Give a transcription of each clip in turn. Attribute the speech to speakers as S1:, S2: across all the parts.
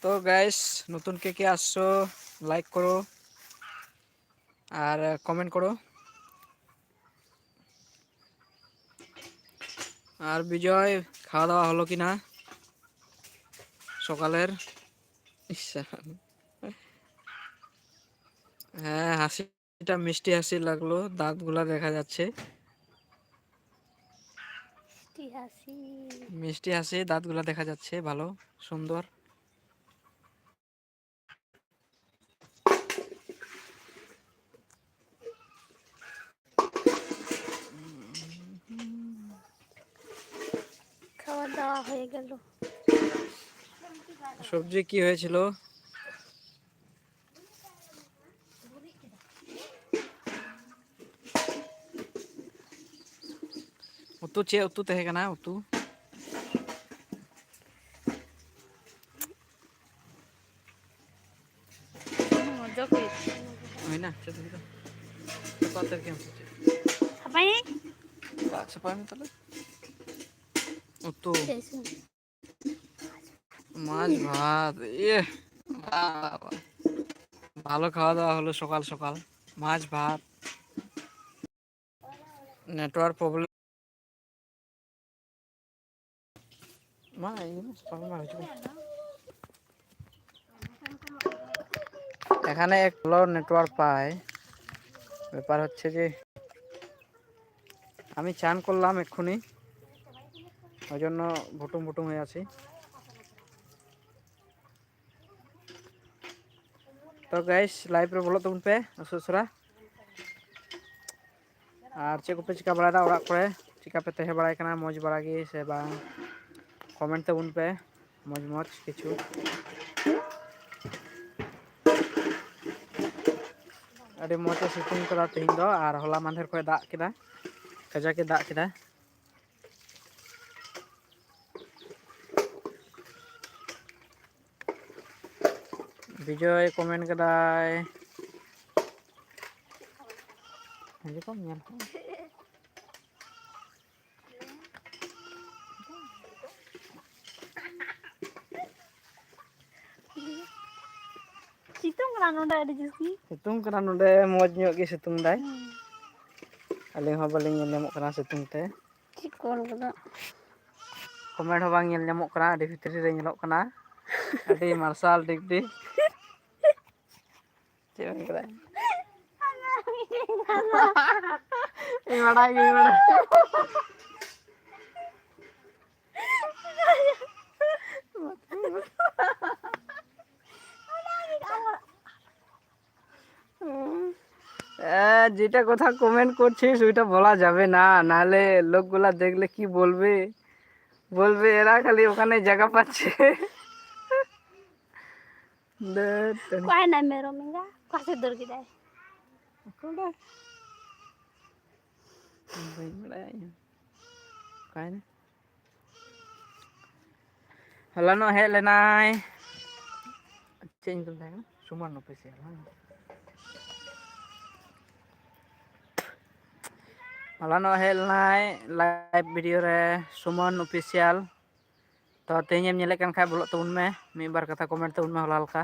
S1: তো গাইস, নতুন কে কে আসছো লাইক করো আর কমেন্ট করো। আর বিজয়, খাওয়া দাওয়া হলো কিনা সকালের? হ্যাঁ, হাসিটা মিষ্টি হাসি লাগলো, দাঁতগুলা দেখা যাচ্ছে। মিষ্টি হাসি, দাঁতগুলা দেখা যাচ্ছে, ভালো সুন্দর।
S2: খাওয়া দাওয়া হয়ে গেল।
S1: সবজি কি হয়েছিল? উতু चे उतु तहे कना उतु होइना चे तो पातर के
S2: Sapai?
S1: सफाई में तले उतु মাছ ভাত। ইয়ে বাবা, ভালো খাওয়া দাওয়া হলো সকাল সকাল, মাছ ভাত। নেটওয়ার্ক প্রবলেম মা এখানে এক ভালো নেটওয়ার্ক পায়। ব্যাপার হচ্ছে যে আমি চান করলাম এক্ষুনি, ওই জন্য ভুটুম ভুটুম হয়ে আছি। तो गाइस लाइव रे बोलो तुम पे उसरा और चे को पे चिका बड़ा ओड़ा करे चिका पे तहे बड़ा कना मौज बड़ा गी से बा कमेंट ते उन पे मौज मौज किछु अरे मौज सितुंग करा तेहिं दो और होला मानधर को दाग केदा कजा के दाग केदा। विजय कमेंट कदाय ये कौन यार
S2: Situng kan anu dah ada jeski.
S1: सितुंग करा नोडे मौज ᱧᱚᱜ गे सितुंग दाय अले हो बलिंग ñel ñamok कना सितुंग ते
S2: Cikol kada.
S1: कमेंट हो बांग ñel ñamok कना अडी भितरी रे ñelok कना अडी मार्शल डिग्री चेवन कदा इ बड़ा যেটা কথা কমেন্ট করছিস ওইটা বলা যাবে না, নাহলে লোকগুলা দেখলে কি বলবে, বলবে এরা খালি ওখানে জায়গা পাচ্ছে।
S2: Kau nak merom enggak? Kau sedur kita.
S1: Hello hej lenai change कर देगा सुमन ऑफिशियल। हलानो हेल नाय लाइव वीडियो रे सुमन ऑफिशियल। तो तेहें नेले कान खाय बोलो तबुन में मी बार कथा कमेंट तबुन में हला लका।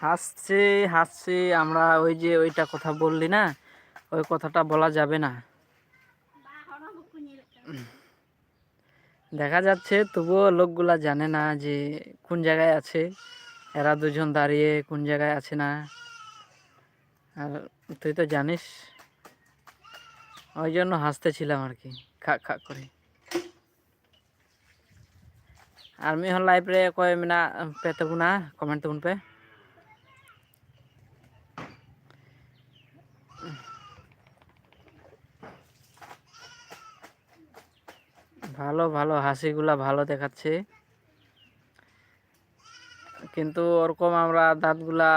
S1: হাসছি হাসছি আমরা ওই যে ওইটা কথা বললি না, ওই কথাটা বলা যাবে না। দেখা যাচ্ছে তবুও লোকগুলা জানে না যে কোন জায়গায় আছে, এরা দুজন দাঁড়িয়ে কোন জায়গায় আছে না। আর তুই তো জানিস, ওই জন্য হাসতেছিলাম আর কি খাক খাক করে। আর মি হন লাইভ রে কয় মেনা पे तबुना कमेंट तबुन पे ভালো ভালো হাসিগুলা ভালো দেখাচ্ছে, কিন্তু ওরকম আমরা দাঁতগুলা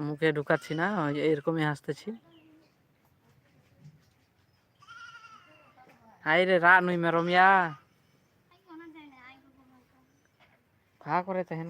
S1: মুখে ঢুকাচ্ছি না, এরকমই হাসতেছি। হাই রে রা নুই মেরমিয়া ভা করে তেহেন